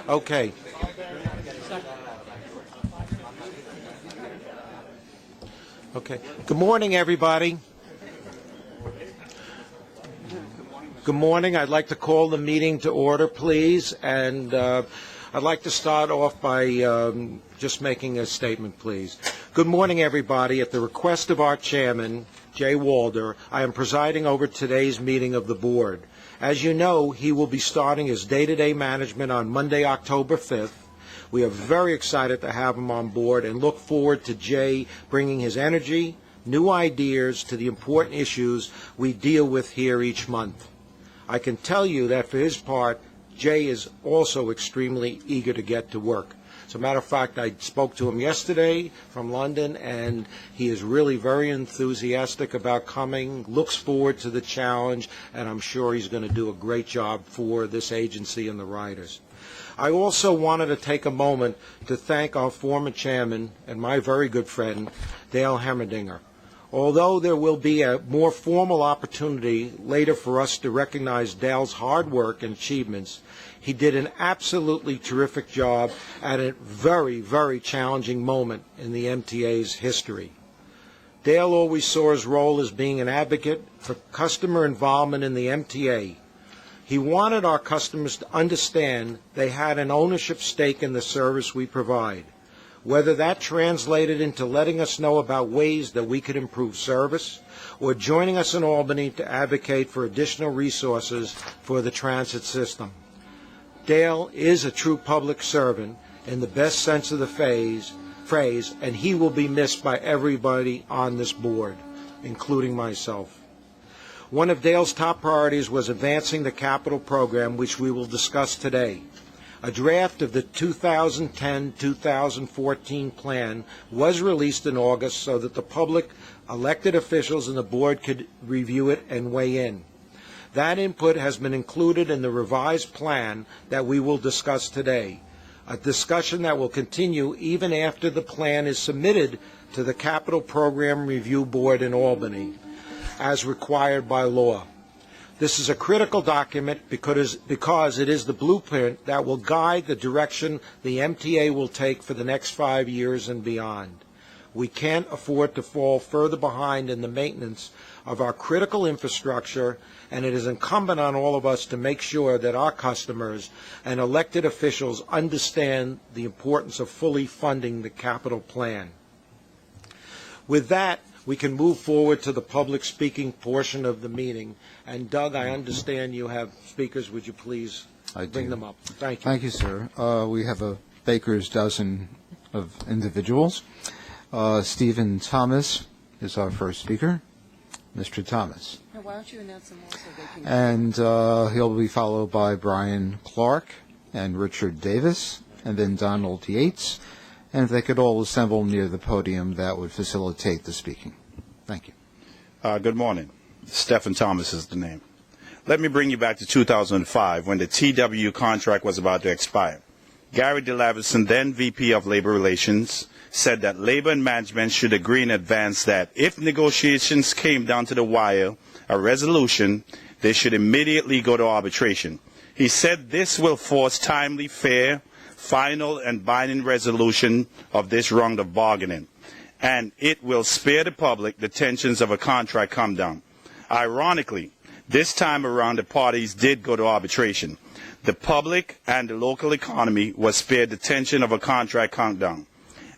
Okay. Okay. Good morning, everybody. Good morning. I'd like to call the meeting to order, please. And I'd like to start off by just making a statement, please. Good morning, everybody. At the request of our chairman, Jay Walder, I am presiding over today's meeting of the board. As you know, he will be starting his day-to-day management on Monday, October 5th. We are very excited to have him on board and look forward to Jay bringing his energy, new ideas to the important issues we deal with here each month. I can tell you that for his part, Jay is also extremely eager to get to work. As a matter of fact, I spoke to him yesterday from London, and he is really very enthusiastic about coming, looks forward to the challenge, and I'm sure he's going to do a great job for this agency and the riders. I also wanted to take a moment to thank our former chairman and my very good friend, Dale Hemmerdinger. Although there will be a more formal opportunity later for us to recognize Dale's hard work and achievements, he did an absolutely terrific job at a very, very challenging moment in the MTA's history. Dale always saw his role as being an advocate for customer involvement in the MTA. He wanted our customers to understand they had an ownership stake in the service we provide. Whether that translated into letting us know about ways that we could improve service, or joining us in Albany to advocate for additional resources for the transit system. Dale is a true public servant in the best sense of the phrase, and he will be missed by everybody on this board, including myself. One of Dale's top priorities was advancing the capital program, which we will discuss today. A draft of the 2010-2014 plan was released in August so that the public, elected officials, and the board could review it and weigh in. That input has been included in the revised plan that we will discuss today, a discussion that will continue even after the plan is submitted to the Capital Program Review Board in Albany, as required by law. This is a critical document because it is the blueprint that will guide the direction the MTA will take for the next 5 years and beyond. We can't afford to fall further behind in the maintenance of our critical infrastructure, and it is incumbent on all of us to make sure that our customers and elected officials understand the importance of fully funding the capital plan. With that, we can move forward to the public speaking portion of the meeting. And Doug, I understand you have speakers. Would you please bring them up? Thank you. Thank you, sir. We have a baker's dozen of individuals. Stephen Thomas is our first speaker. Mr. Thomas. Now, why don't you announce them all so they can... And he'll be followed by Brian Clark and Richard Davis, and then Donald Yates. And if they could all assemble near the podium, that would facilitate the speaking. Thank you. Good morning. Stephen Thomas is the name. Let me bring you back to 2005 when the TW contract was about to expire. Gary DeLavison, then VP of Labor Relations, said that labor and management should agree in advance that if negotiations came down to the wire, a resolution, they should immediately go to arbitration. He said this will force timely, fair, final and binding resolution of this round of bargaining, and it will spare the public the tensions of a contract come down. Ironically, this time around the parties did go to arbitration. The public and the local economy was spared the tension of a contract come down.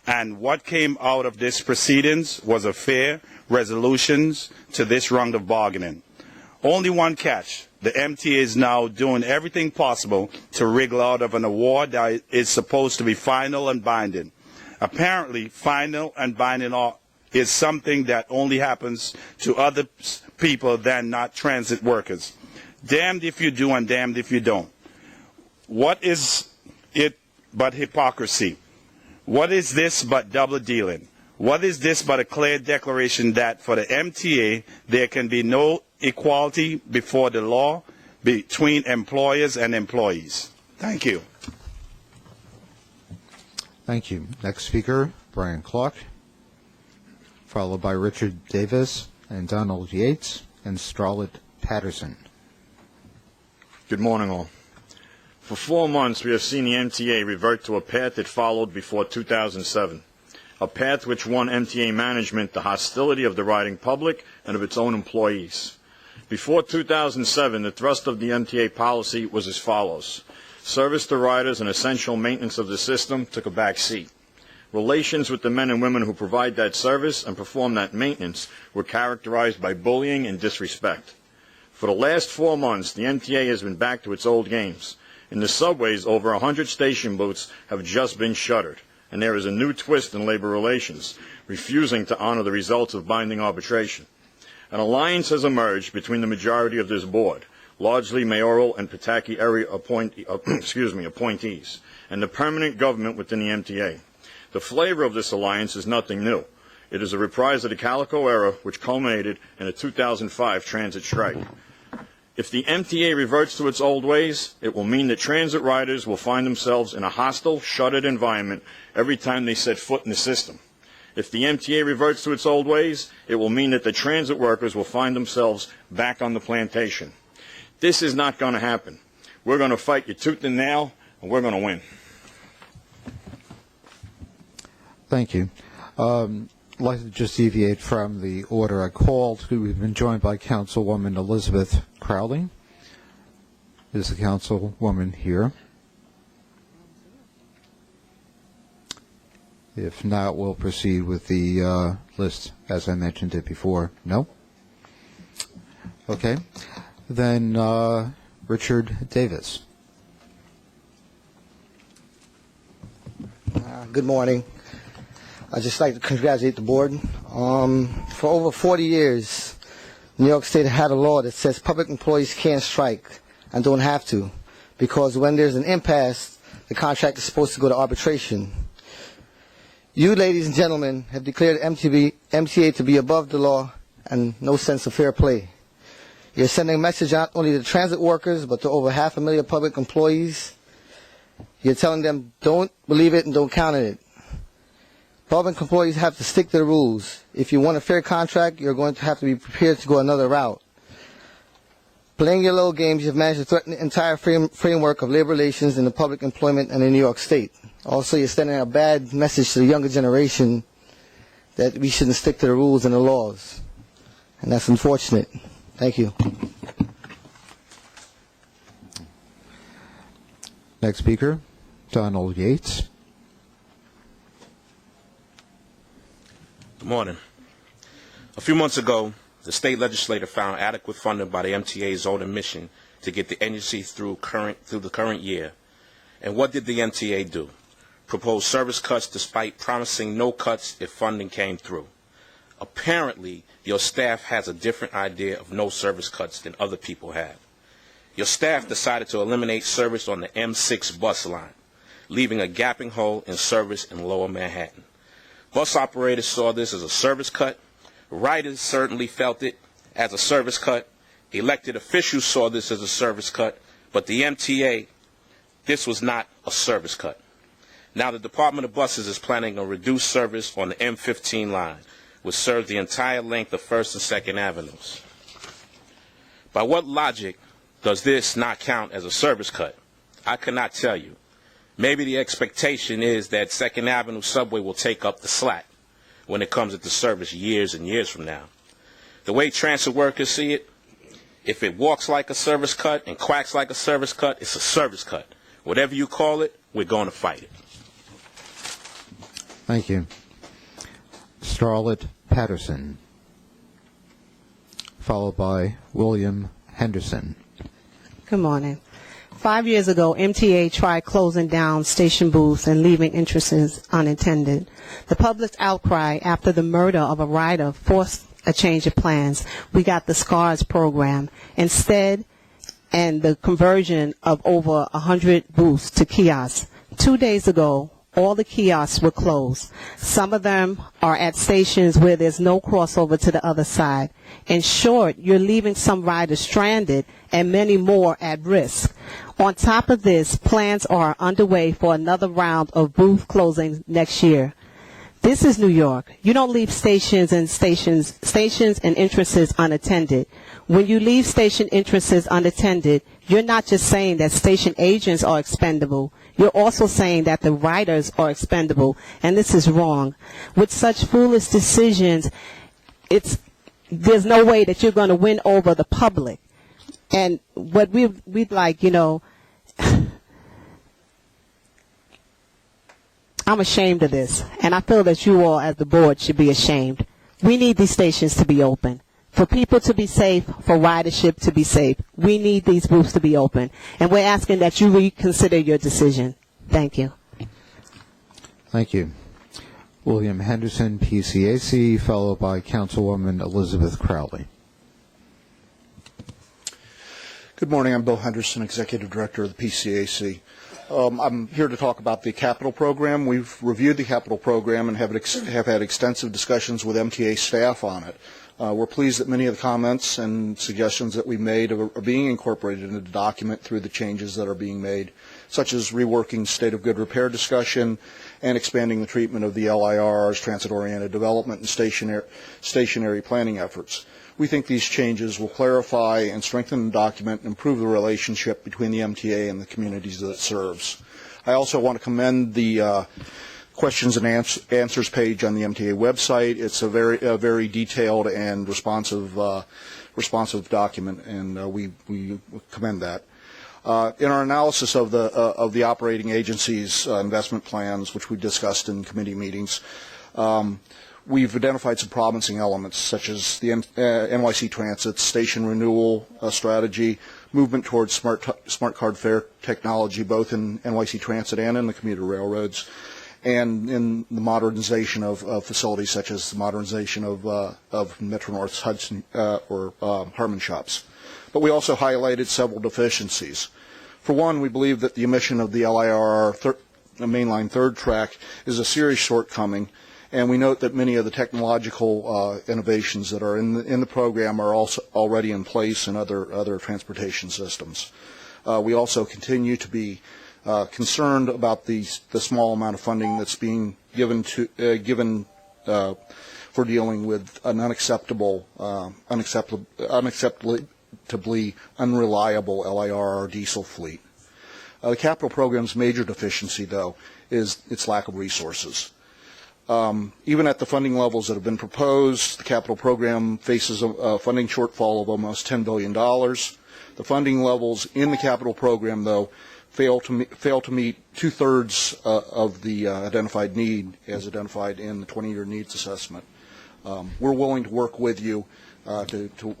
And what came out of this proceedings was a fair resolution to this round of bargaining. Only one catch. The MTA is now doing everything possible to wriggle out of an award that is supposed to be final and binding. Apparently, final and binding is something that only happens to other people than not transit workers. Damned if you do and damned if you don't. What is it but hypocrisy? What is this but double dealing? What is this but a clear declaration that for the MTA there can be no equality before the law between employers and employees? Thank you. Thank you. Next speaker, Brian Clark, followed by Richard Davis and Donald Yates and Starlett Patterson. Good morning, all. For 4 months, we have seen the MTA revert to a path it followed before 2007, a path which won MTA management the hostility of the riding public and of its own employees. Before 2007, the thrust of the MTA policy was as follows. Service to riders and essential maintenance of the system took a back seat. Relations with the men and women who provide that service and perform that maintenance were characterized by bullying and disrespect. For the last 4 months, the MTA has been back to its old games. In the subways, over 100 station booths have just been shuttered, and there is a new twist in labor relations, refusing to honor the results of binding arbitration. An alliance has emerged between the majority of this board, largely mayoral and Pataki area appointees, and the permanent government within the MTA. The flavor of this alliance is nothing new. It is a reprise of the Calico era, which culminated in a 2005 transit strike. If the MTA reverts to its old ways, it will mean that transit riders will find themselves in a hostile, shuttered environment every time they set foot in the system. If the MTA reverts to its old ways, it will mean that the transit workers will find themselves back on the plantation. This is not going to happen. We're going to fight you tooth and nail, and we're going to win. Thank you. I'd like to just deviate from the order I called. We've been joined by Councilwoman Elizabeth Crowley. Is the Councilwoman here? If not, we'll proceed with the list as I mentioned it before. No? Okay. Then Richard Davis. Good morning. I'd just like to congratulate the board. For over 40 years, New York State had a law that says public employees can't strike and don't have to, because when there's an impasse, the contract is supposed to go to arbitration. You, ladies and gentlemen, have declared MTA to be above the law and no sense of fair play. You're sending a message not only to transit workers, but to over 500,000 public employees. You're telling them, don't believe it and don't count on it. Public employees have to stick to the rules. If you want a fair contract, you're going to have to be prepared to go another route. Playing your little games, you've managed to threaten the entire framework of labor relations in the public employment and in New York State. Also, you're sending a bad message to the younger generation that we shouldn't stick to the rules and the laws. And that's unfortunate. Thank you. Next speaker, Donald Yates. Good morning. A few months ago, the state legislature found adequate funding by the MTA's own mission to get the agency through the current year. And what did the MTA do? Propose service cuts despite promising no cuts if funding came through. Apparently, your staff has a different idea of no service cuts than other people have. Your staff decided to eliminate service on the M6 bus line, leaving a gaping hole in service in Lower Manhattan. Bus operators saw this as a service cut. Riders certainly felt it as a service cut. Elected officials saw this as a service cut. But the MTA, this was not a service cut. Now the Department of Buses is planning a reduced service on the M15 line, which serves the entire length of 1st and 2nd Avenues. By what logic does this not count as a service cut? I cannot tell you. Maybe the expectation is that 2nd Avenue subway will take up the slack when it comes into service years and years from now. The way transit workers see it, if it walks like a service cut and quacks like a service cut, it's a service cut. Whatever you call it, we're going to fight it. Thank you. Starlet Patterson, followed by William Henderson. Good morning. 5 years ago, MTA tried closing down station booths and leaving entrances unattended. The public's outcry after the murder of a rider forced a change of plans. We got the SCARS program instead, and the conversion of over 100 booths to kiosks. 2 days ago, all the kiosks were closed. Some of them are at stations where there's no crossover to the other side. In short, you're leaving some riders stranded and many more at risk. On top of this, plans are underway for another round of booth closings next year. This is New York. You don't leave stations and entrances unattended. When you leave station entrances unattended, you're not just saying that station agents are expendable. You're also saying that the riders are expendable, and this is wrong. With such foolish decisions, there's no way that you're going to win over the public. And what we'd like, I'm ashamed of this, and I feel that you all as the board should be ashamed. We need these stations to be open. For people to be safe, for ridership to be safe, we need these booths to be open. And we're asking that you reconsider your decision. Thank you. Thank you. William Henderson, PCAC, followed by Councilwoman Elizabeth Crowley. Good morning. I'm Bill Henderson, Executive Director of the PCAC. I'm here to talk about the capital program. We've reviewed the capital program and have had extensive discussions with MTA staff on it. We're pleased that many of the comments and suggestions that we made are being incorporated into the document through the changes that are being made, such as reworking state of good repair discussion and expanding the treatment of the LIR's transit-oriented development and stationary planning efforts. We think these changes will clarify and strengthen the document and improve the relationship between the MTA and the communities that it serves. I also want to commend the questions and answers page on the MTA website. It's a very detailed and responsive document, and we commend that. In our analysis of the operating agency's investment plans, which we discussed in committee meetings, we've identified some promising elements, such as the NYC Transit's station renewal strategy, movement towards smart card fare technology, both in NYC Transit and in the commuter railroads, and in the modernization of facilities such as the modernization of Metro-North's Hudson or Harmon shops. But we also highlighted several deficiencies. For one, we believe that the omission of the LIRR mainline third track is a serious shortcoming, and we note that many of the technological innovations that are in the program are also already in place in other transportation systems. We also continue to be concerned about the small amount of funding that's being given for dealing with an unacceptably unreliable LIRR diesel fleet. The capital program's major deficiency, though, is its lack of resources. Even at the funding levels that have been proposed, the capital program faces a funding shortfall of almost $10 billion. The funding levels in the capital program, though, fail to meet two-thirds of the identified need as identified in the 20-year needs assessment. We're willing to work with you,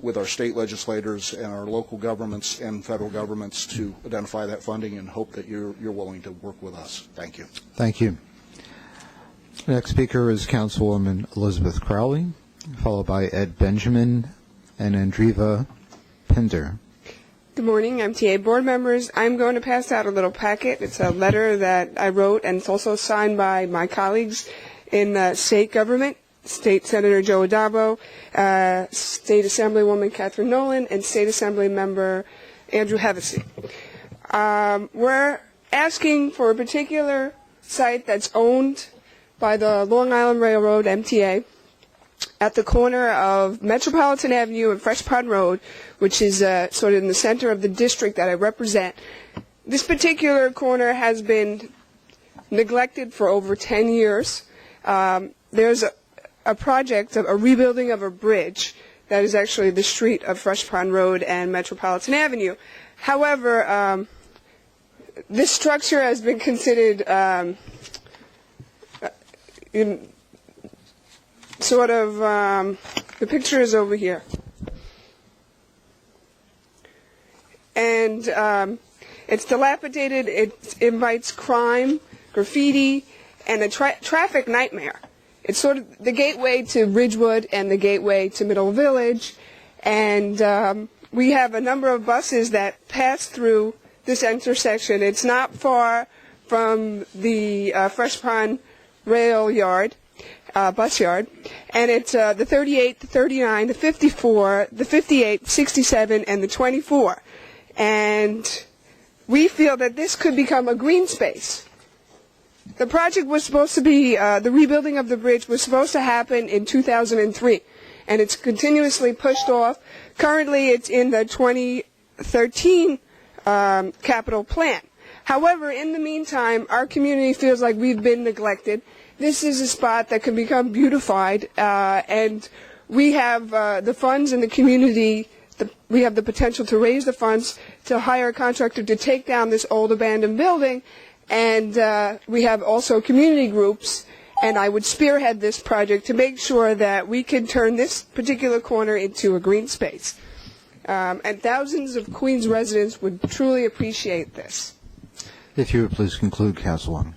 with our state legislators and our local governments and federal governments to identify that funding, and hope that you're willing to work with us. Thank you. Thank you. Next speaker is Councilwoman Elizabeth Crowley, followed by Ed Benjamin and Andriva Pinder. Good morning, MTA board members. I'm going to pass out a little packet. It's a letter that I wrote, and it's also signed by my colleagues in state government, State Senator Joe Adabo, State Assemblywoman Catherine Nolan, and State Assembly Member Andrew Hevesy. We're asking for a particular site that's owned by the Long Island Railroad, MTA, at the corner of Metropolitan Avenue and Fresh Pond Road, which is sort of in the center of the district that I represent. This particular corner has been neglected for over 10 years. There's a project of a rebuilding of a bridge that is actually the street of Fresh Pond Road and Metropolitan Avenue. However, this structure has been considered the picture is over here. And it's dilapidated, it invites crime, graffiti, and a traffic nightmare. It's sort of the gateway to Ridgewood and the gateway to Middle Village, and we have a number of buses that pass through this intersection. It's not far from the Fresh Pond rail yard, bus yard, and it's the 38, the 39, the 54, the 58, 67, and the 24. And we feel that this could become a green space. The project was supposed to be, the rebuilding of the bridge was supposed to happen in 2003. and it's continuously pushed off. Currently, it's in the 2013 capital plan. However, in the meantime, our community feels like we've been neglected. This is a spot that can become beautified, and we have the funds in the community. We have the potential to raise the funds to hire a contractor to take down this old abandoned building, and we have also community groups, and I would spearhead this project to make sure that we can turn this particular corner into a green space. And thousands of Queens residents would truly appreciate this. If you would please conclude, Councilwoman.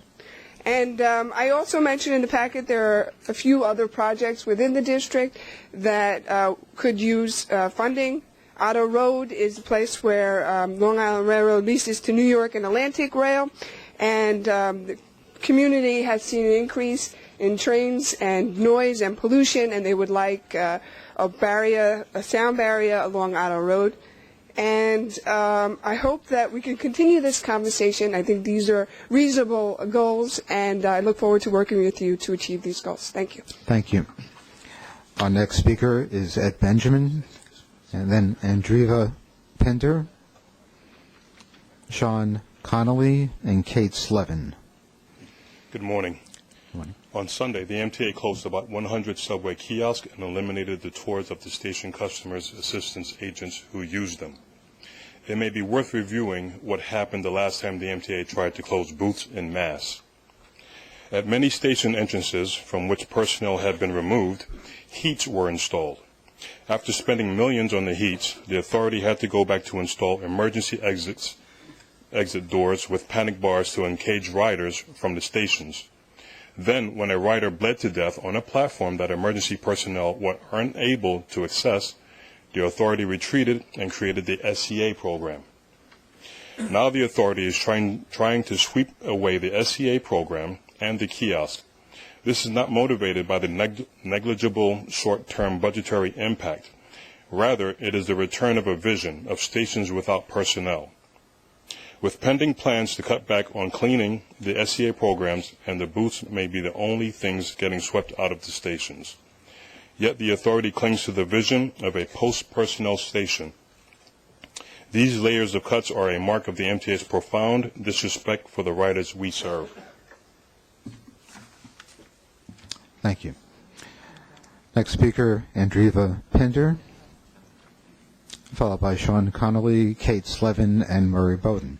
And I also mentioned in the packet there are a few other projects within the district that could use funding. Otto Road is a place where Long Island Railroad leases to New York and Atlantic Rail, and the community has seen an increase in trains and noise and pollution, and they would like a sound barrier along Otto Road. And I hope that we can continue this conversation. I think these are reasonable goals, and I look forward to working with you to achieve these goals. Thank you. Thank you. Our next speaker is Ed Benjamin, and then Andrea Pender, Sean Connolly, and Kate Slevin. Good morning. Good morning. On Sunday, the MTA closed about 100 subway kiosks and eliminated the tours of the station customers' assistance agents who used them. It may be worth reviewing what happened the last time the MTA tried to close booths en masse. At many station entrances from which personnel had been removed, heats were installed. After spending millions on the heats, the authority had to go back to install emergency exit doors with panic bars to encage riders from the stations. Then, when a rider bled to death on a platform that emergency personnel were unable to access, the authority retreated and created the SCA program. Now the authority is trying to sweep away the SCA program and the kiosk. This is not motivated by the negligible short-term budgetary impact. Rather, it is the return of a vision of stations without personnel. With pending plans to cut back on cleaning, the SCA programs and the booths may be the only things getting swept out of the stations. Yet the authority clings to the vision of a post-personnel station. These layers of cuts are a mark of the MTA's profound disrespect for the riders we serve. Thank you. Next speaker, Andrea Pender, followed by Sean Connolly, Kate Slevin, and Murray Bowden.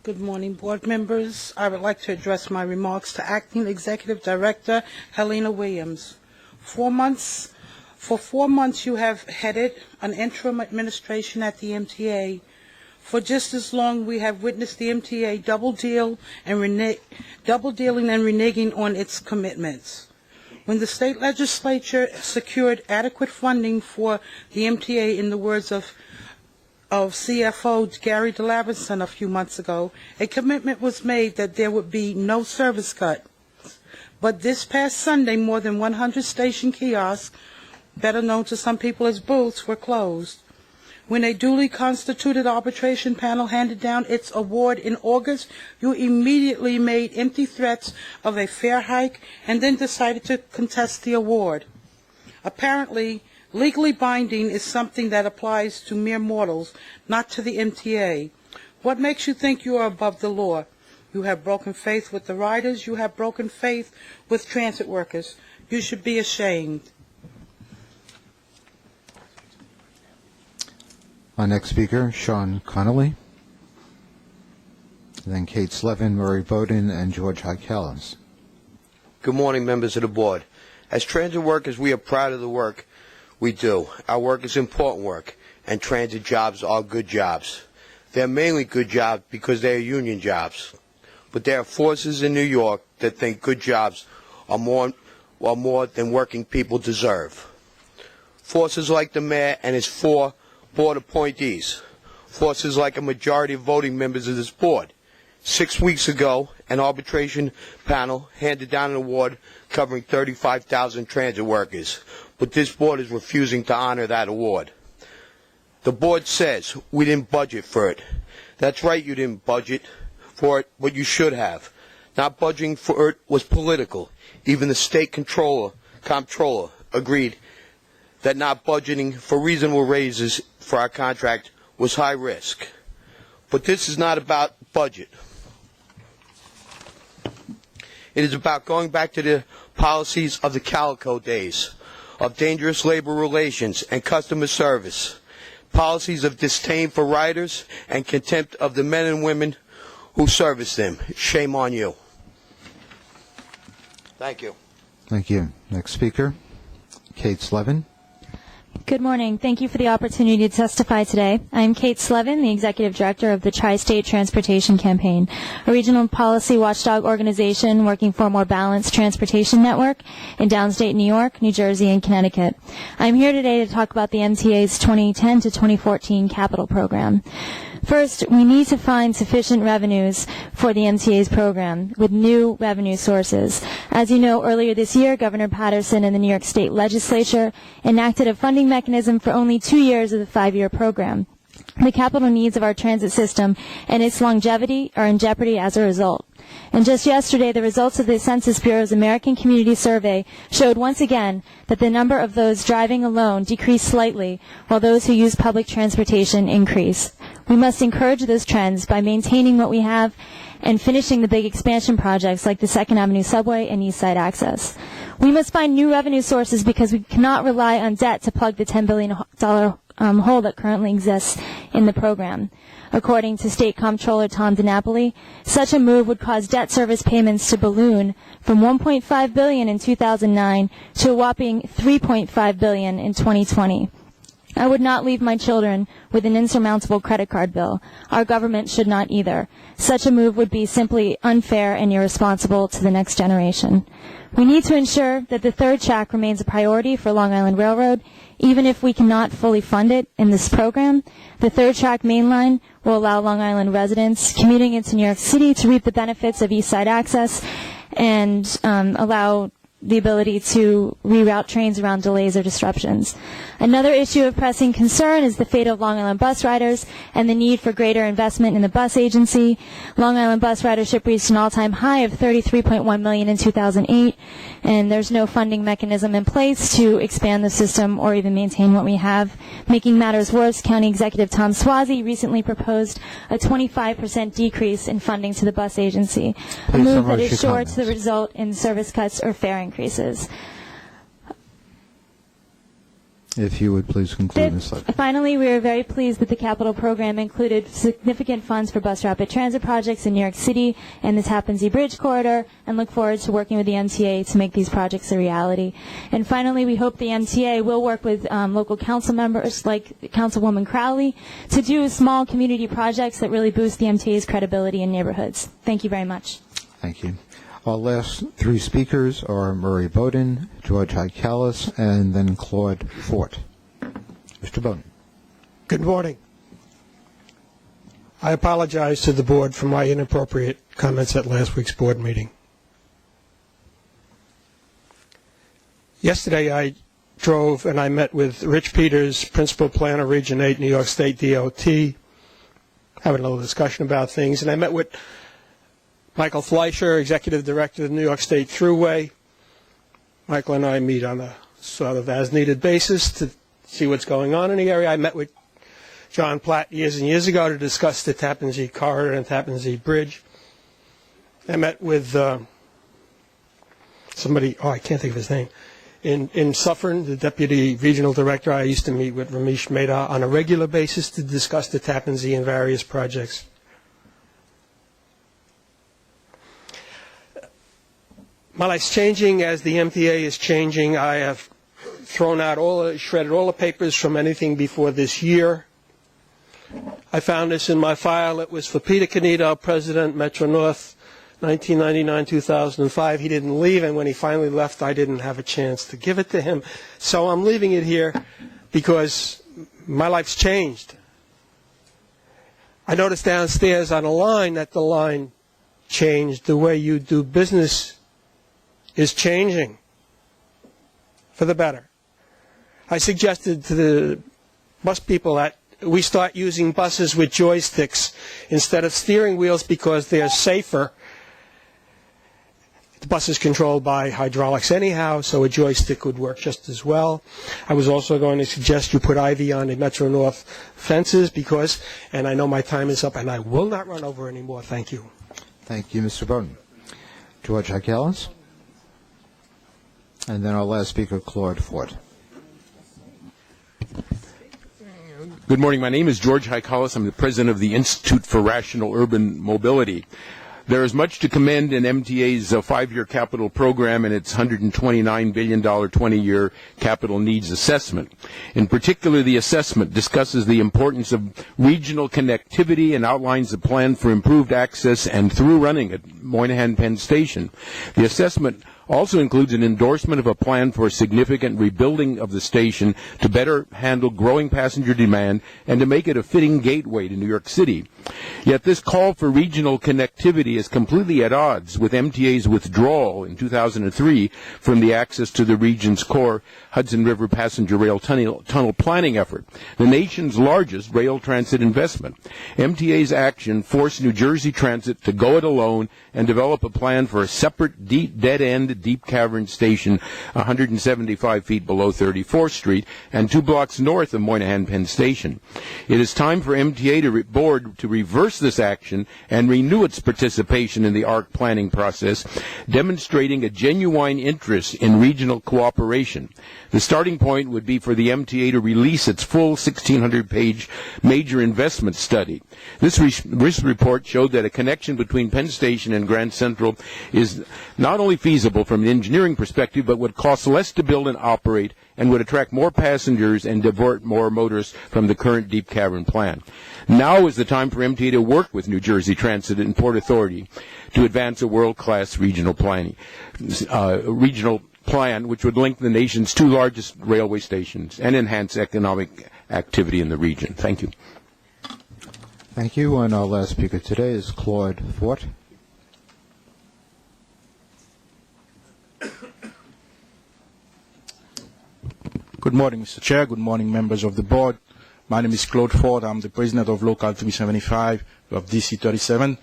Good morning, board members. I would like to address my remarks to Acting Executive Director Helena Williams. For 4 months you have headed an interim administration at the MTA. For just as long we have witnessed the MTA double dealing and reneging on its commitments. When the state legislature secured adequate funding for the MTA, in the words of CFO Gary DeLaverson a few months ago, a commitment was made that there would be no service cut. But this past Sunday, more than 100 station kiosks, better known to some people as booths, were closed. When a duly constituted arbitration panel handed down its award in August, you immediately made empty threats of a fair hike and then decided to contest the award. Apparently, legally binding is something that applies to mere mortals, not to the MTA. What makes you think you are above the law? You have broken faith with the riders. You have broken faith with transit workers. You should be ashamed. Our next speaker, Sean Connolly, then Kate Slevin, Murray Bowden, and George Hykelis. Good morning, members of the board. As transit workers, we are proud of the work we do. Our work is important work, and transit jobs are good jobs. They're mainly good jobs because they are union jobs. But there are forces in New York that think good jobs are more than working people deserve. Forces like the mayor and his 4 board appointees. Forces like a majority of voting members of this board. 6 weeks ago, an arbitration panel handed down an award covering 35,000 transit workers. But this board is refusing to honor that award. The board says we didn't budget for it. That's right, you didn't budget for it, but you should have. Not budgeting for it was political. Even the state comptroller agreed that not budgeting for reasonable raises for our contract was high risk. But this is not about budget. It is about going back to the policies of the Calico days, of dangerous labor relations and customer service, policies of disdain for riders and contempt of the men and women who service them. Shame on you. Thank you. Thank you. Next speaker, Kate Slevin. Good morning. Thank you for the opportunity to testify today. I am Kate Slevin, the Executive Director of the Tri-State Transportation Campaign, a regional policy watchdog organization working for a more balanced transportation network in downstate New York, New Jersey, and Connecticut. I am here today to talk about the MTA's 2010 to 2014 capital program. First, we need to find sufficient revenues for the MTA's program with new revenue sources. As you know, earlier this year, Governor Patterson and the New York State Legislature enacted a funding mechanism for only 2 years of the 5-year program. The capital needs of our transit system and its longevity are in jeopardy as a result. And just yesterday, the results of the Census Bureau's American Community Survey showed once again that the number of those driving alone decreased slightly, while those who use public transportation increase. We must encourage those trends by maintaining what we have and finishing the big expansion projects like the 2nd Avenue Subway and East Side Access. We must find new revenue sources because we cannot rely on debt to plug the $10 billion hole that currently exists in the program. According to State Comptroller Tom DiNapoli, such a move would cause debt service payments to balloon from $1.5 billion in 2009 to a whopping $3.5 billion in 2020. I would not leave my children with an insurmountable credit card bill. Our government should not either. Such a move would be simply unfair and irresponsible to the next generation. We need to ensure that the third track remains a priority for Long Island Railroad, even if we cannot fully fund it in this program. The third track main line will allow Long Island residents commuting into New York City to reap the benefits of East Side Access and allow the ability to reroute trains around delays or disruptions. Another issue of pressing concern is the fate of Long Island bus riders and the need for greater investment in the bus agency. Long Island bus ridership reached an all-time high of 33.1 million in 2008, and there's no funding mechanism in place to expand the system or even maintain what we have. Making matters worse, County Executive Tom Swazi recently proposed a 25% decrease in funding to the bus agency, a move that is sure to result in service cuts or fare increases. If you would please conclude, Ms. Slevin. Finally, we are very pleased that the capital program included significant funds for bus rapid transit projects in New York City and the Tappan Zee Bridge corridor, and look forward to working with the MTA to make these projects a reality. And finally, we hope the MTA will work with local council members like Councilwoman Crowley to do small community projects that really boost the MTA's credibility in neighborhoods. Thank you very much. Thank you. Our last 3 speakers are Murray Bowden, George Hykalis, and then Claude Fort. Mr. Bowden. Good morning. I apologize to the board for my inappropriate comments at last week's board meeting. Yesterday I drove and I met with Rich Peters, Principal Planner, Region 8, New York State DOT, having a little discussion about things, and I met with Michael Fleischer, Executive Director of the New York State Thruway. Michael and I meet on a sort of as-needed basis to see what's going on in the area. I met with John Platt years and years ago to discuss the Tappan Zee corridor and Tappan Zee Bridge. I met with somebody, I can't think of his name, in Suffern, the Deputy Regional Director. I used to meet with Ramesh Mehta on a regular basis to discuss the Tappan Zee and various projects. My life's changing as the MTA is changing. I have shredded all the papers from anything before this year. I found this in my file. It was for Peter Canito, President, Metro North, 1999-2005. He didn't leave, and when he finally left, I didn't have a chance to give it to him. So I'm leaving it here because my life's changed. I noticed downstairs on a line that the line changed. The way you do business is changing for the better. I suggested to the bus people that we start using buses with joysticks instead of steering wheels because they're safer The bus is controlled by hydraulics anyhow, so a joystick would work just as well. I was also going to suggest you put ivy on the Metro North fences because, and I know my time is up, and I will not run over anymore. Thank you. Thank you, Mr. Bowden. George Hikelis. And then our last speaker, Claude Fort. Good morning. My name is George Hikelis. I'm the president of the Institute for Rational Urban Mobility. There is much to commend in MTA's five-year capital program and its $129 billion 20-year capital needs assessment. In particular, the assessment discusses the importance of regional connectivity and outlines a plan for improved access and through running at Moynihan Penn Station. The assessment also includes an endorsement of a plan for significant rebuilding of the station to better handle growing passenger demand and to make it a fitting gateway to New York City. Yet this call for regional connectivity is completely at odds with MTA's withdrawal in 2003 from the access to the region's core Hudson River Passenger Rail Tunnel planning effort, the nation's largest rail transit investment. MTA's action forced New Jersey Transit to go it alone and develop a plan for a separate dead-end deep cavern station 175 feet below 34th Street and 2 blocks north of Moynihan Penn Station. It is time for MTA Board to reverse this action and renew its participation in the ARC planning process, demonstrating a genuine interest in regional cooperation. The starting point would be for the MTA to release its full 1,600-page major investment study. This risk report showed that a connection between Penn Station and Grand Central is not only feasible from an engineering perspective, but would cost less to build and operate and would attract more passengers and divert more motorists from the current deep cavern plan. Now is the time for MTA to work with New Jersey Transit and Port Authority to advance a world-class regional plan which would link the nation's 2 largest railway stations and enhance economic activity in the region. Thank you. Thank you. And our last speaker today is Claude Fort. Good morning, Mr. Chair. Good morning, members of the board. My name is Claude Ford. I'm the president of Local 375 of DC 37.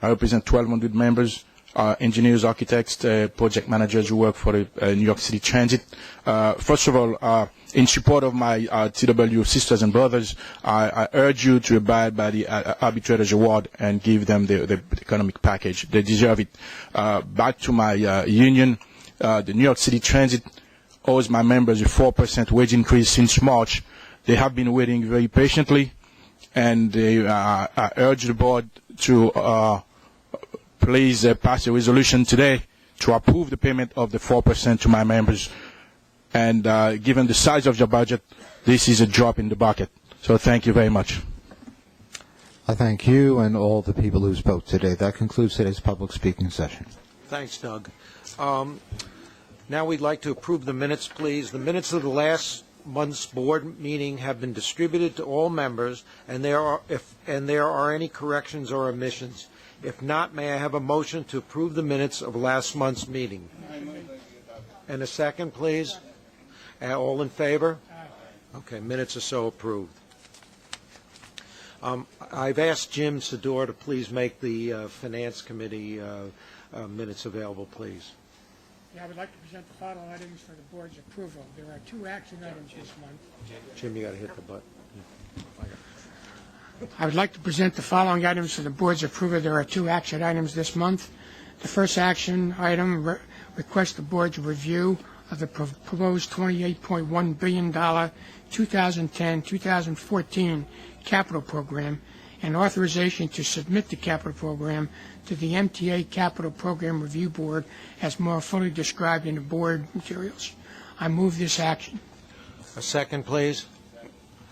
I represent 1,200 members, engineers, architects, project managers who work for the New York City Transit. First of all, in support of my TW sisters and brothers, I urge you to abide by the Arbitrator's Award and give them the economic package. They deserve it. Back to my union, the New York City Transit owes my members a 4% wage increase since March. They have been waiting very patiently, and I urge the board to please pass a resolution today to approve the payment of the 4% to my members. And given the size of your budget, this is a drop in the bucket. So thank you very much. I thank you and all the people who spoke today. That concludes today's public speaking session. Thanks, Doug. Now we'd like to approve the minutes, please. The minutes of the last month's board meeting have been distributed to all members, and there are any corrections or omissions. If not, may I have a motion to approve the minutes of last month's meeting? And a second, please. All in favor? Okay, minutes are so approved. I've asked Jim Sedor to please make the Finance Committee minutes available, please. Yeah, I would like to present the following items for the board's approval. There are 2 action items this month. Jim, you got to hit the button. I would like to present the following items for the board's approval. There are 2 action items this month. The first action item requests the board's review of the proposed $28.1 billion 2010-2014 capital program and authorization to submit the capital program to the MTA Capital Program Review Board as more fully described in the board materials. I move this action. A second, please.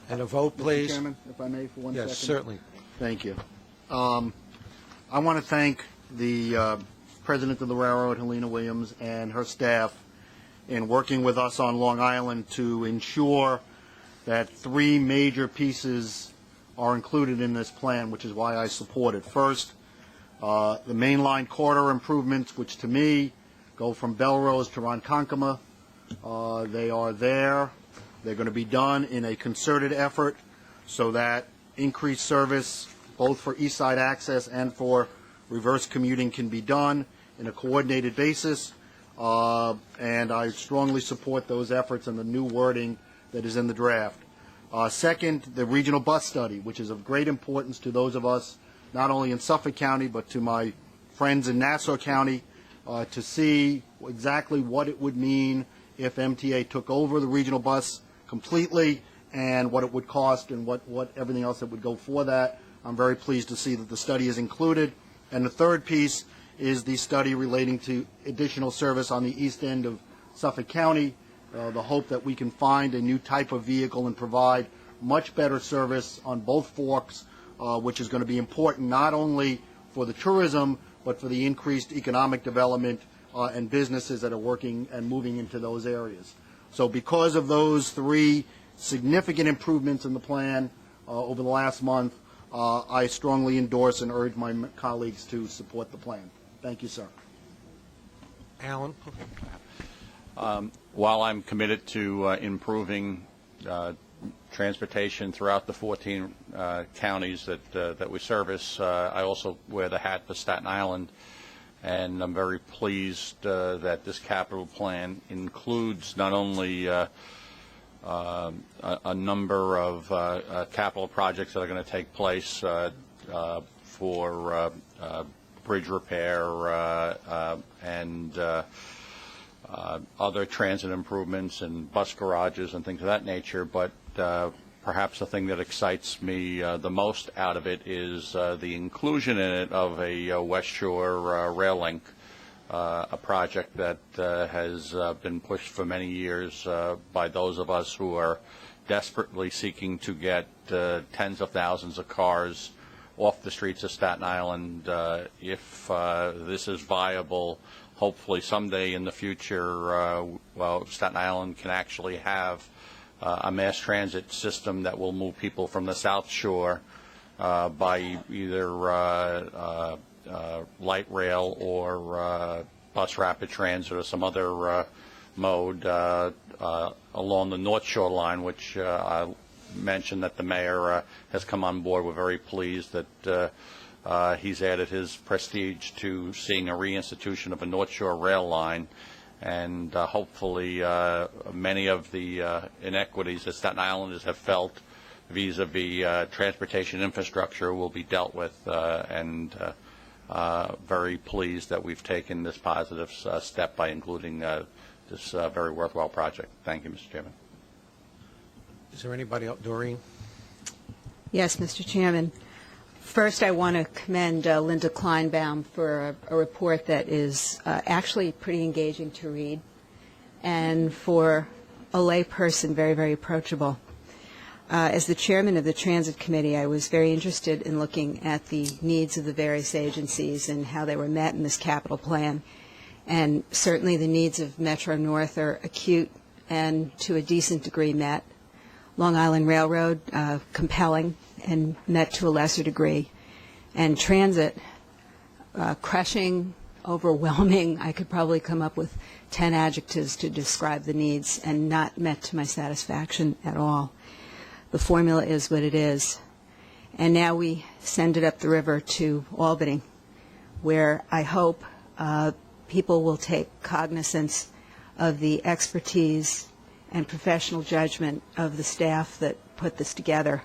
And a vote, please. Mr. Chairman, if I may, for 1 second. Yes, certainly. Thank you. I want to thank the president of the railroad, Helena Williams, and her staff in working with us on Long Island to ensure that 3 major pieces are included in this plan, which is why I support it. First, the mainline corridor improvements, which to me go from Belrose to Ronkonkoma. They are there. They're going to be done in a concerted effort so that increased service, both for East Side access and for reverse commuting, can be done in a coordinated basis, and I strongly support those efforts and the new wording that is in the draft. Second, the regional bus study, which is of great importance to those of us not only in Suffolk County but to my friends in Nassau County, to see exactly what it would mean if MTA took over the regional bus completely and what it would cost and what everything else that would go for that. I'm very pleased to see that the study is included. And the third piece is the study relating to additional service on the east end of Suffolk County, the hope that we can find a new type of vehicle and provide much better service on both forks, which is going to be important not only for the tourism but for the increased economic development and businesses that are working and moving into those areas. So because of those three significant improvements in the plan over the last month, I strongly endorse and urge my colleagues to support the plan. Thank you, sir. Alan? While I'm committed to improving transportation throughout the 14 counties that we service, I also wear the hat for Staten Island, and I'm very pleased that this capital plan includes not only a number of capital projects that are going to take place for bridge repair and other transit improvements and bus garages and things of that nature, but perhaps the thing that excites me the most out of it is the inclusion in it of a West Shore rail link, a project that has been pushed for many years by those of us who are desperately seeking to get tens of thousands of cars off the streets of Staten Island. If this is viable, hopefully someday in the future, Staten Island can actually have a mass transit system that will move people from the South Shore by either light rail or bus rapid transit or some other mode along the North Shore line, which I mentioned that the mayor has come on board. We're very pleased that he's added his prestige to seeing a reinstitution of a North Shore rail line, and hopefully many of the inequities that Staten Islanders have felt vis-a-vis transportation infrastructure will be dealt with, and very pleased that we've taken this positive step by including this very worthwhile project. Thank you, Mr. Chairman. Is there anybody else? Doreen? Yes, Mr. Chairman. First, I want to commend Linda Kleinbaum for a report that is actually pretty engaging to read, and for a layperson, very, very approachable. As the chairman of the Transit Committee, I was very interested in looking at the needs of the various agencies and how they were met in this capital plan. And certainly the needs of Metro North are acute and to a decent degree met. Long Island Railroad, compelling and met to a lesser degree. And transit, crushing, overwhelming. I could probably come up with 10 adjectives to describe the needs, and not met to my satisfaction at all. The formula is what it is. And now we send it up the river to Albany, where I hope people will take cognizance of the expertise and professional judgment of the staff that put this together,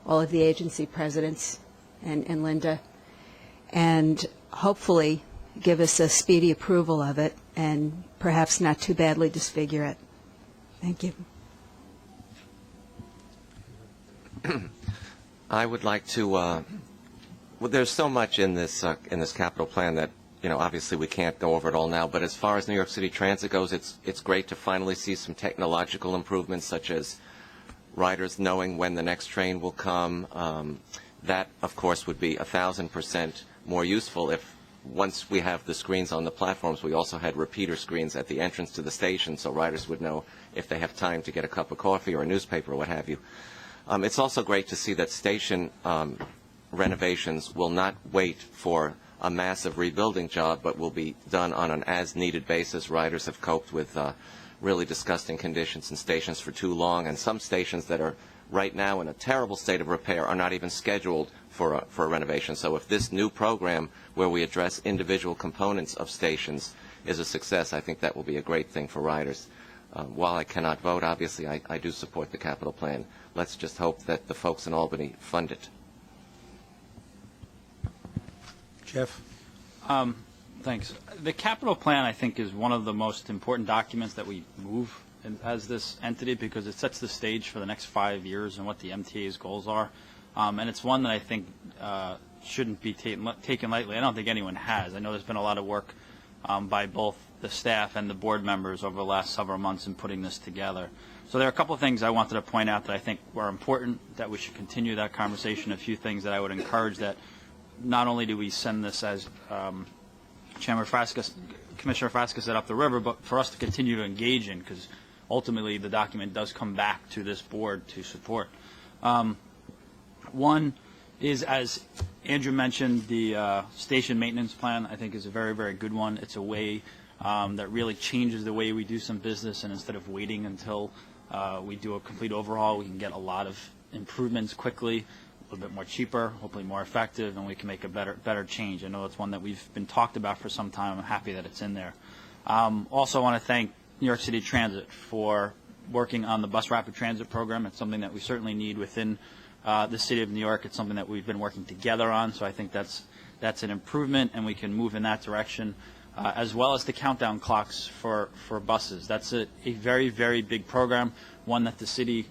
all of the agency presidents and Linda, and hopefully give us a speedy approval of it and perhaps not too badly disfigure it. Thank you. I would like to, well, there's so much in this capital plan that, obviously we can't go over it all now, but as far as New York City Transit goes, it's great to finally see some technological improvements, such as riders knowing when the next train will come. That, of course, would be 1,000% more useful if, once we have the screens on the platforms, we also had repeater screens at the entrance to the station, so riders would know if they have time to get a cup of coffee or a newspaper or what have you. It's also great to see that station renovations will not wait for a massive rebuilding job, but will be done on an as-needed basis. Riders have coped with really disgusting conditions in stations for too long, and some stations that are right now in a terrible state of repair are not even scheduled for a renovation. So if this new program where we address individual components of stations is a success, I think that will be a great thing for riders. While I cannot vote, obviously, I do support the capital plan. Let's just hope that the folks in Albany fund it. Jeff? Thanks. The capital plan, I think, is one of the most important documents that we move as this entity because it sets the stage for the next 5 years and what the MTA's goals are. And it's one that I think shouldn't be taken lightly. I don't think anyone has. I know there's been a lot of work by both the staff and the board members over the last several months in putting this together. So there are a couple of things I wanted to point out that I think were important, that we should continue that conversation, a few things that I would encourage that not only do we send this as Commissioner Frasca said up the river, but for us to continue to engage in, because ultimately the document does come back to this board to support. One is, as Andrew mentioned, the station maintenance plan, I think, is a very, very good one. It's a way that really changes the way we do some business, and instead of waiting until we do a complete overhaul, we can get a lot of improvements quickly, a little bit more cheaper, hopefully more effective, and we can make a better change. I know it's one that we've been talked about for some time. I'm happy that it's in there. Also, I want to thank New York City Transit for working on the bus rapid transit program. It's something that we certainly need within the city of New York. It's something that we've been working together on, so I think that's an improvement, and we can move in that direction, as well as the countdown clocks for buses. That's a very, very big program, one that the city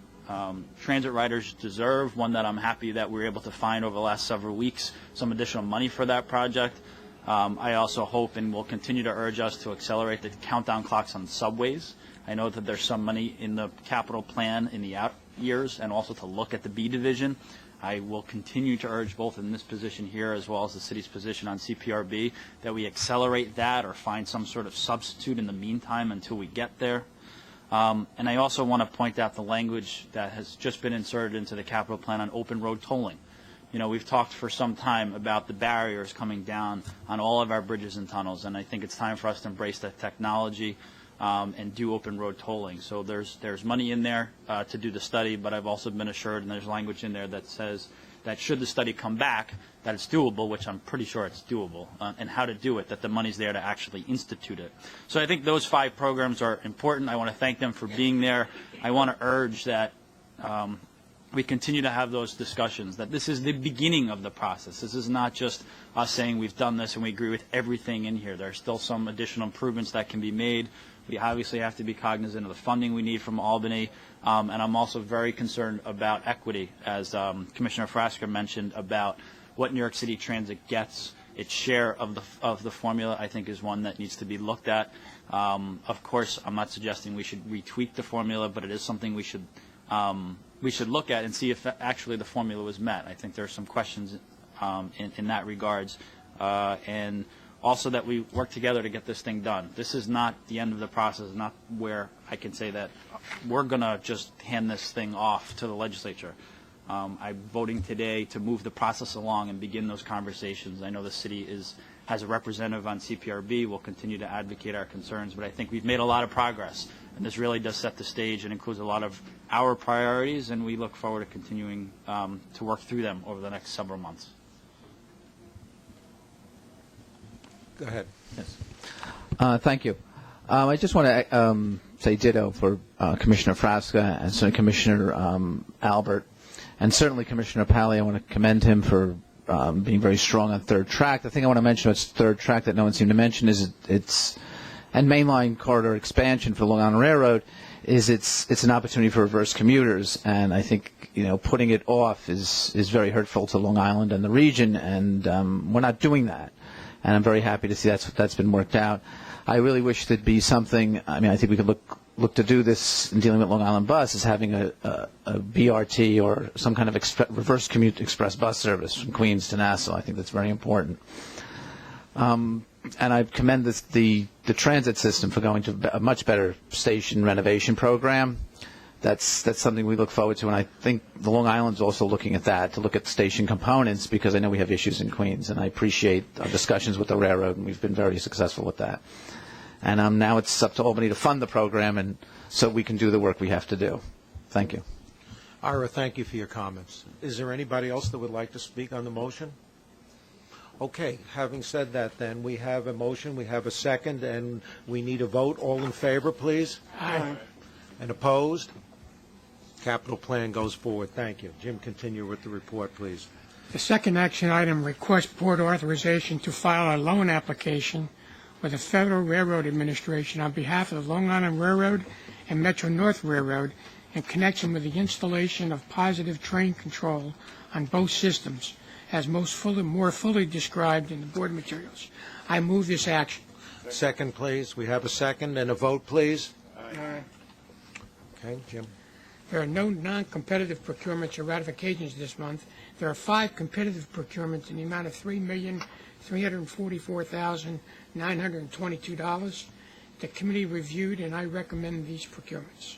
transit riders deserve, one that I'm happy that we were able to find over the last several weeks some additional money for that project. I also hope and will continue to urge us to accelerate the countdown clocks on subways. I know that there's some money in the capital plan in the out years, and also to look at the B division. I will continue to urge, both in this position here as well as the city's position on CPRB, that we accelerate that or find some sort of substitute in the meantime until we get there. And I also want to point out the language that has just been inserted into the capital plan on open road tolling. You know, we've talked for some time about the barriers coming down on all of our bridges and tunnels, and I think it's time for us to embrace that technology and do open road tolling. So there's money in there to do the study, but I've also been assured, and there's language in there that says that should the study come back, that it's doable, which I'm pretty sure it's doable, and how to do it, that the money's there to actually institute it. So I think those 5 programs are important. I want to thank them for being there. I want to urge that we continue to have those discussions, that this is the beginning of the process. This is not just us saying we've done this and we agree with everything in here. There are still some additional improvements that can be made. We obviously have to be cognizant of the funding we need from Albany, and I'm also very concerned about equity, as Commissioner Frasca mentioned, about what New York City Transit gets. Its share of the formula, I think, is one that needs to be looked at. Of course, I'm not suggesting we should retweak the formula, but it is something we should look at and see if actually the formula was met. I think there are some questions in that regards, and also that we work together to get this thing done. This is not the end of the process, not where I can say that we're going to just hand this thing off to the legislature. I'm voting today to move the process along and begin those conversations. I know the city has a representative on CPRB. We'll continue to advocate our concerns, but I think we've made a lot of progress, and this really does set the stage and includes a lot of our priorities, and we look forward to continuing to work through them over the next several months. Go ahead. Yes. Thank you. I just want to say ditto for Commissioner Frasca and so Commissioner Albert, and certainly Commissioner Pally. I want to commend him for being very strong on third track. The thing I want to mention about third track that no one seemed to mention is and mainline corridor expansion for Long Island Railroad is it's an opportunity for reverse commuters, and I think putting it off is very hurtful to Long Island and the region, and we're not doing that. And I'm very happy to see that's been worked out. I really wish there'd be something. I mean, I think we could look to do this in dealing with Long Island Bus, is having a BRT or some kind of reverse commute express bus service from Queens to Nassau. I think that's very important. And I commend the transit system for going to a much better station renovation program. That's something we look forward to, and I think the Long Island's also looking at that, to look at station components, because I know we have issues in Queens, and I appreciate our discussions with the railroad, and we've been very successful with that. And now it's up to Albany to fund the program, and so we can do the work we have to do. Thank you. Ira, thank you for your comments. Is there anybody else that would like to speak on the motion? Okay, having said that, then, we have a motion, we have a second, and we need a vote. All in favor, please? Aye. And opposed? Capital plan goes forward. Thank you. Jim, continue with the report, please. The second action item requests board authorization to file a loan application with the Federal Railroad Administration on behalf of the Long Island Railroad and Metro North Railroad in connection with the installation of positive train control on both systems, as more fully described in the board materials. I move this action. Second, please. We have a second and a vote, please. Aye. Okay, Jim. There are no non-competitive procurements or ratifications this month. There are 5 competitive procurements in the amount of $3,344,922. The committee reviewed, and I recommend these procurements.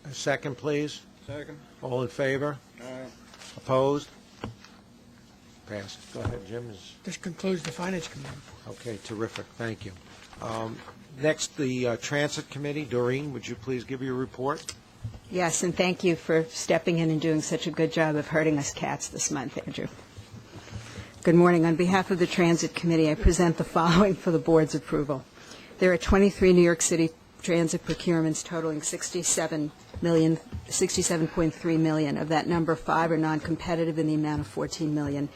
A second, please. Second. All in favor? Aye. Opposed? Passed. Go ahead, Jim. This concludes the Finance Committee. Okay, terrific. Thank you. Next, the Transit Committee. Doreen, would you please give your report? Yes, and thank you for stepping in and doing such a good job of herding us cats this month, Andrew. Good morning. On behalf of the Transit Committee, I present the following for the board's approval. There are 23 New York City transit procurements totaling $67.3 million. Of that number, 5 are non-competitive in the amount of $14 million.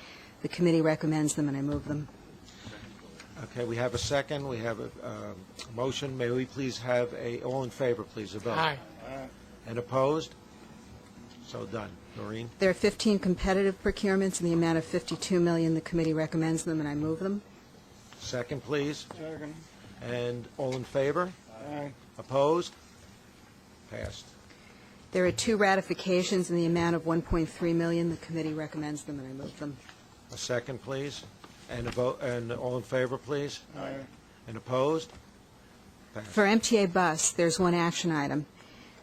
The committee recommends them, and I move them. Okay, we have a second. We have a motion. May we please have all in favor, please, a vote? Aye. And opposed? So done. Noreen? There are 15 competitive procurements in the amount of $52 million. The committee recommends them, and I move them. Second, please. Second. And all in favor? Aye. Opposed? Passed. There are 2 ratifications in the amount of $1.3 million. The committee recommends them, and I move them. A second, please. And a vote. And all in favor, please? Aye. And opposed? Passed. For MTA Bus, there's one action item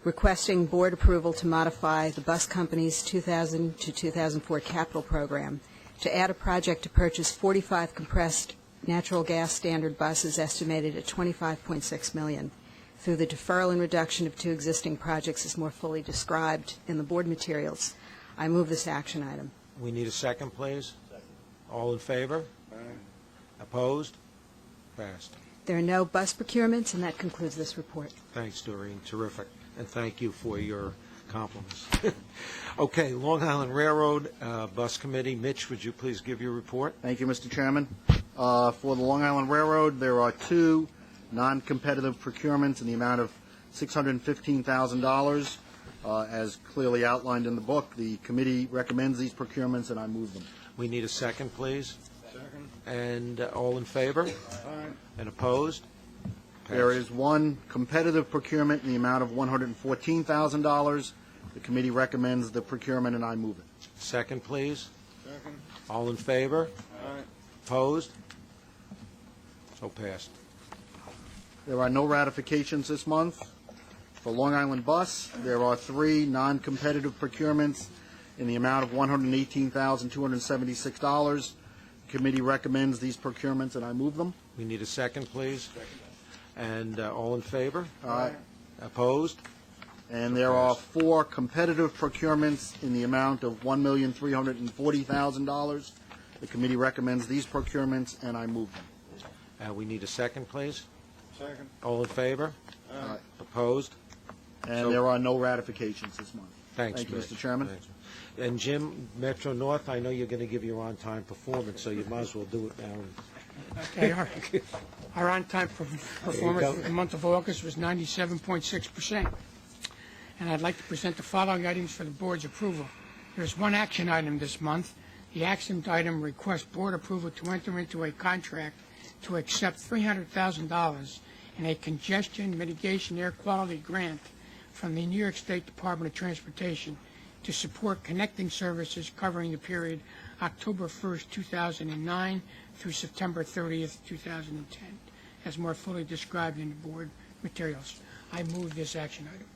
requesting board approval to modify the bus company's 2000 to 2004 capital program to add a project to purchase 45 compressed natural gas standard buses estimated at $25.6 million through the deferral and reduction of 2 existing projects as more fully described in the board materials. I move this action item. We need a second, please. Second. All in favor? Aye. Opposed? Passed. There are no bus procurements, and that concludes this report. Thanks, Doreen. Terrific. And thank you for your compliments. Okay, Long Island Railroad Bus Committee. Mitch, would you please give your report? Thank you, Mr. Chairman. For the Long Island Railroad, there are 2 non-competitive procurements in the amount of $615,000. As clearly outlined in the book, the committee recommends these procurements, and I move them. We need a second, please. Second. And all in favor? Aye. And opposed? There is 1 competitive procurement in the amount of $114,000. The committee recommends the procurement, and I move it. Second, please. Second. All in favor? Aye. Opposed? So passed. There are no ratifications this month. For Long Island Bus, there are 3 non-competitive procurements in the amount of $118,276. The committee recommends these procurements, and I move them. We need a second, please. Second. And all in favor? Aye. Opposed? And there are 4 competitive procurements in the amount of $1,340,000. The committee recommends these procurements, and I move them. We need a second, please. Second. All in favor? Aye. Opposed? And there are no ratifications this month. Thanks, Thank you, Mitch. Mr. Chairman. Thanks. And Jim, Metro North, I know you're going to give your on-time performance, so you might as well do it now. Okay, our on-time performance for the month of August was 97.6%. And I'd like to present the following items for the board's approval. There's 1 action item this month. The action item requests board approval to enter into a contract to accept $300,000 in a congestion mitigation air quality grant from the New York State Department of Transportation to support connecting services covering the period October 1st, 2009 through September 30th, 2010, as more fully described in the board materials. I move this action item.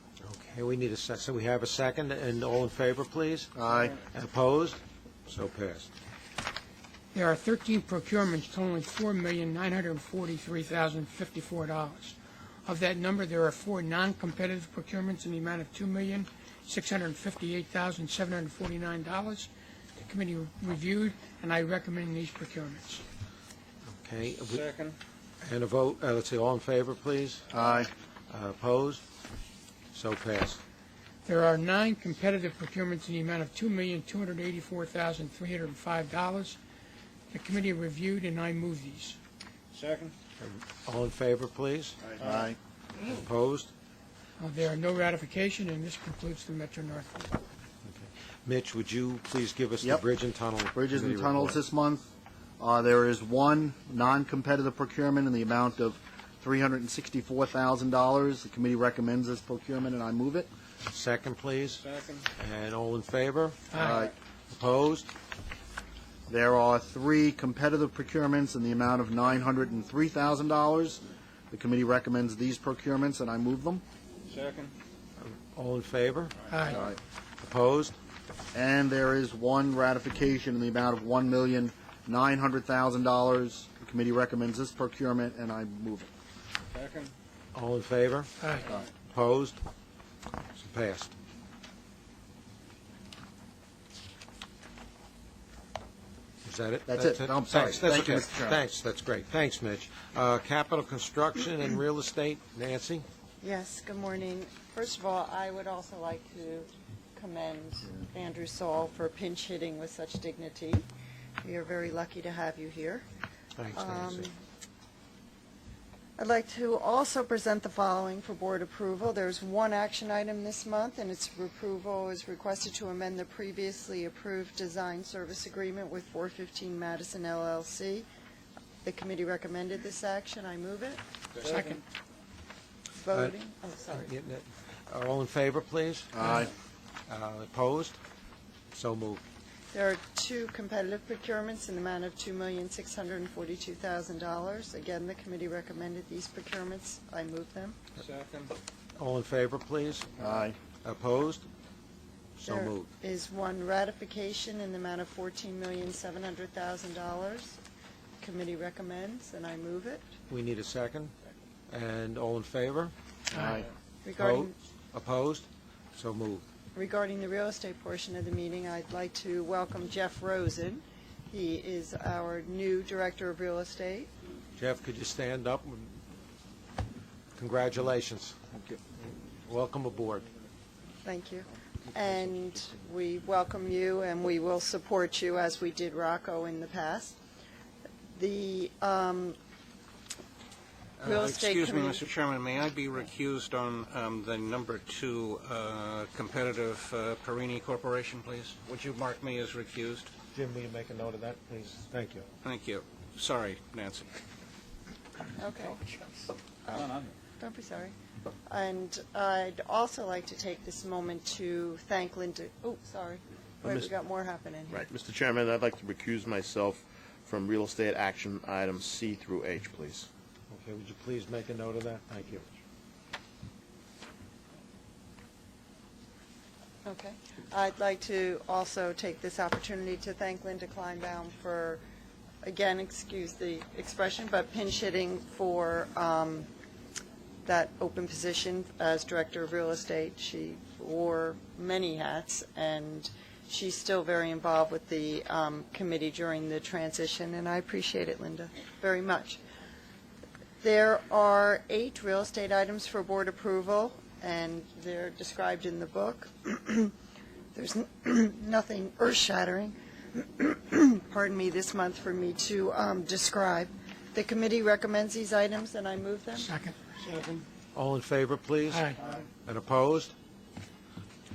Okay, we need a second. So we have a second, and all in favor, please? Aye. And opposed? So passed. There are 13 procurements totaling $4,943,054. Of that number, there are 4 non-competitive procurements in the amount of $2,888,000. $658,749. The committee reviewed, and I recommend these procurements. Okay. Second. And a vote, let's see, all in favor, please? Aye. Opposed? So passed. There are 9 competitive procurements in the amount of $2,284,305. The committee reviewed, and I move these. Second. All in favor, please? Aye. Opposed? There are no ratification, and this concludes the Metro North. Mitch, would you please give us Yep. the Bridge and Tunnel Bridges and Committee tunnels report? this month. There is one non-competitive procurement in the amount of $364,000. The committee recommends this procurement, and I move it. Second, please. Second. And all in favor? Aye. Opposed? There are 3 competitive procurements in the amount of $903,000. The committee recommends these procurements, and I move them. Second. All in favor? Aye. Opposed? And there is one ratification in the amount of $1,900,000. The committee recommends this procurement, and I move it. Second. All in favor? Aye. Opposed? So passed. Is that it? That's it. I'm sorry. Thanks. That's Thank you, okay. Mr. Chairman. Thanks. That's great. Thanks, Mitch. Capital construction and real estate, Nancy? Yes, good morning. First of all, I would also like to commend Andrew Saul for pinch hitting with such dignity. We are very lucky to have you here. Thanks, Nancy. I'd like to also present the following for board approval. There's one action item this month, and its approval is requested to amend the previously approved design service agreement with 415 Madison LLC. The committee recommended this action. I move it. Second. Voting. Oh, sorry. All in favor, please? Aye. Opposed? So moved. There are 2 competitive procurements in the amount of $2,642,000. Again, the committee recommended these procurements. I move them. Second. All in favor, please? Aye. Opposed? So There moved. is one ratification in the amount of $14,700,000. Committee recommends, and I move it. We need a second. And all in favor? Aye. Regarding Opposed? So moved. Regarding the real estate portion of the meeting, I'd like to welcome Jeff Rosen. He is our new Director of Real Estate. Jeff, could you stand up? Congratulations. Thank you. Welcome aboard. Thank you. And we welcome you, and we will support you as we did Rocco in the past. The real estate Excuse me, committee. Mr. Chairman, may I be recused on the number 2 competitive Perini Corporation, please? Would you mark me as recused? Jim, will you make a note of that, please? Thank you. Thank you. Sorry, Nancy. Okay. Don't be sorry. And I'd also like to take this moment to thank Linda. Oh, sorry. Wait, we got more happening here. Right. Mr. Chairman, I'd like to recuse myself from real estate action items C through H, please. Okay, would you please make a note of that? Thank you. Okay. I'd like to also take this opportunity to thank Linda Kleinbaum for, again, excuse the expression, but pinch hitting for that open position as Director of Real Estate. She wore many hats, and she's still very involved with the committee during the transition, and I appreciate it, Linda, very much. There are 8 real estate items for board approval, and they're described in the book. There's nothing earth-shattering, pardon me, this month for me to describe. The committee recommends these items, and I move them. Second. All in favor, please? Aye. And opposed?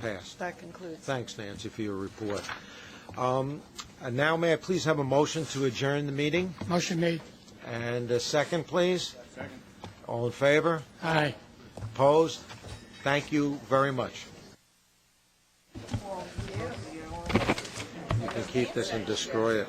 Passed. That concludes. Thanks, Nancy, for your report. And now may I please have a motion to adjourn the meeting? Motion made. And a second, please? Second. All in favor? Aye. Opposed? Thank you very much. You can keep this and destroy it.